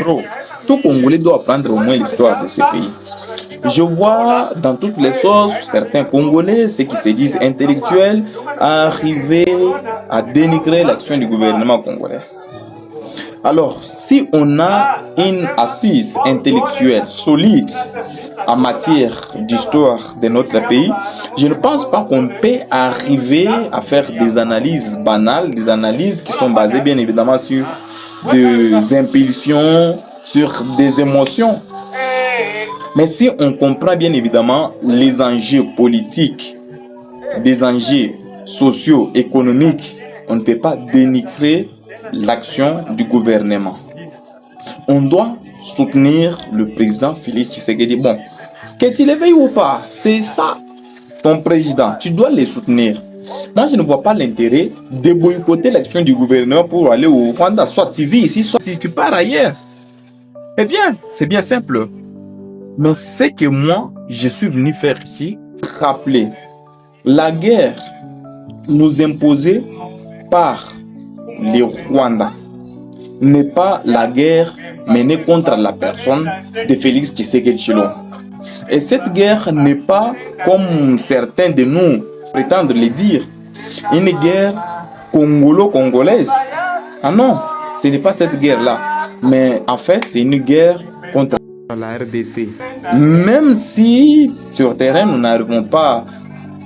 Bro, tout Congolais doit apprendre au moins l'histoire de ce pays. Je vois dans toutes les choses certains Congolais, ceux qui se disent intellectuels, arriver à dénigrer l'action du gouvernement congolais. Alors, si on a une assise intellectuelle solide en matière d'histoire de notre pays, je ne pense pas qu'on peut arriver à faire des analyses banales, des analyses qui sont basées bien évidemment sur des impulsions, sur des émotions. Mais si on comprend bien évidemment les enjeux politiques, des enjeux sociaux, économiques, on ne peut pas dénigrer l'action du gouvernement. On doit soutenir le président Félix Tshisekedi. Bon, que tu le veuilles ou pas, c'est ça ton président. Tu dois le soutenir. Moi, je ne vois pas l'intérêt de boycotter l'action du gouvernement pour aller au Rwanda. Soit tu vis ici, soit tu pars ailleurs. Eh bien, c'est bien simple. Mais ce que moi, je suis venu faire ici, rappeler la guerre nous imposée par les Rwandais n'est pas la guerre menée contre la personne de Félix Tshisekedi Tshilombo. Et cette guerre n'est pas, comme certains de nous prétendent le dire, une guerre congolo-congolaise. Ah non, ce n'est pas cette guerre-là. Mais en fait, c'est une guerre contre la RDC. Même si sur terrain, nous n'arrivons pas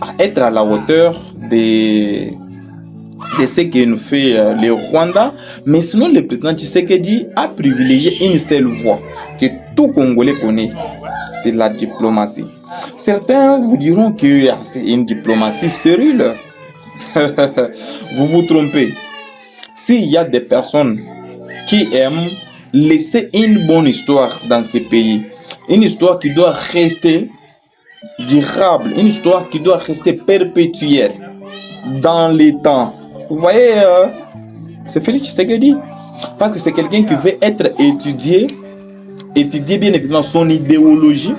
à être à la hauteur de ce que nous fait le Rwanda, mais sinon le président Tshisekedi a privilégié une seule voie que tout Congolais connaît, c'est la diplomatie. Certains vous diront que c'est une diplomatie stérile. Vous vous trompez. S'il y a des personnes qui aiment laisser une bonne histoire dans ces pays, une histoire qui doit rester durable, une histoire qui doit rester perpétuelle dans les temps. Vous voyez, c'est Félix Tshisekedi. Parce que c'est quelqu'un qui veut être étudié bien évidemment son idéologie.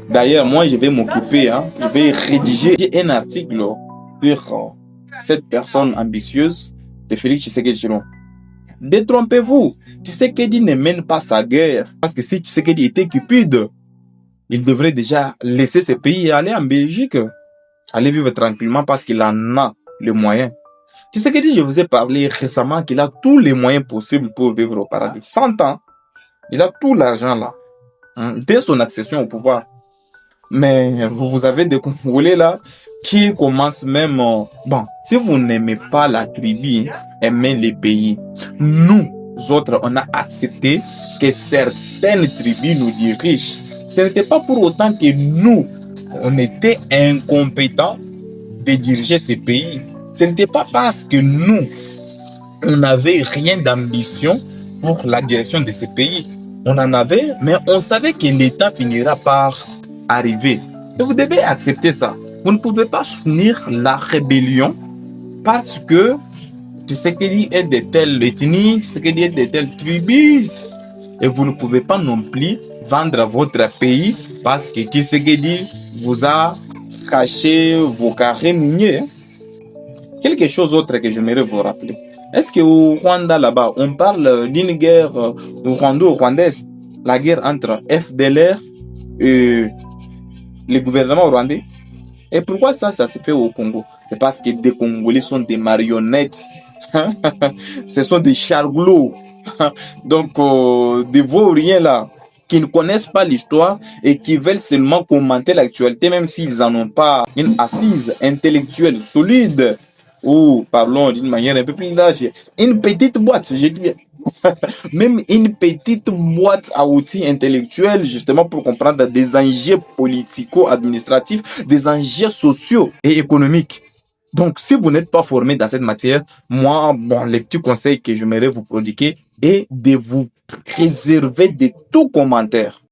D'ailleurs, moi, je vais m'occuper, je vais rédiger un article sur cette personne ambitieuse de Félix Tshisekedi Tshilombo. Détrompez-vous, Tshisekedi ne mène pas sa guerre. Parce que si Tshisekedi était cupide, il devrait déjà laisser ce pays et aller en Belgique. Aller vivre tranquillement parce qu'il en a les moyens. Tshisekedi, je vous ai parlé récemment qu'il a tous les moyens possibles pour vivre au paradis. 100 ans, il a tout l'argent là, dès son accession au pouvoir. Mais vous avez des Congolais là qui commencent même... bon, si vous n'aimez pas la tribu, aimez les pays. Nous autres, on a accepté que certaines tribus nous dirigent. Ce n'était pas pour autant que nous, on était incompétents de diriger ces pays. Ce n'était pas parce que nous, on n'avait rien d'ambition pour la direction de ces pays. On en avait, mais on savait que l'État finira par arriver. Et vous devez accepter ça. Vous ne pouvez pas soutenir la rébellion parce que Tshisekedi est de telle ethnie, Tshisekedi est de telle tribu. Et vous ne pouvez pas non plus vendre votre pays parce que Tshisekedi vous a caché vos carrés miniers. Quelque chose d'autre que j'aimerais vous rappeler. Est-ce qu'au Rwanda, là-bas, on parle d'une guerre rwando-rwandaise, la guerre entre FDLR et le gouvernement rwandais? Et pourquoi ça se fait au Congo? C'est parce que des Congolais sont des marionnettes. Ce sont des charglots. Donc, des vauriens là, qui ne connaissent pas l'histoire et qui veulent seulement commenter l'actualité, même s'ils n'en ont pas une assise intellectuelle solide. Ou, parlons d'une manière un peu plus large, une petite boîte, j'ai dit, même une petite boîte à outils intellectuels, justement pour comprendre des enjeux politico-administratifs, des enjeux sociaux et économiques. Donc, si vous n'êtes pas formé dans cette matière, moi, bon, les petits conseils que j'aimerais vous prodiguer est de vous préserver de tout commentaire.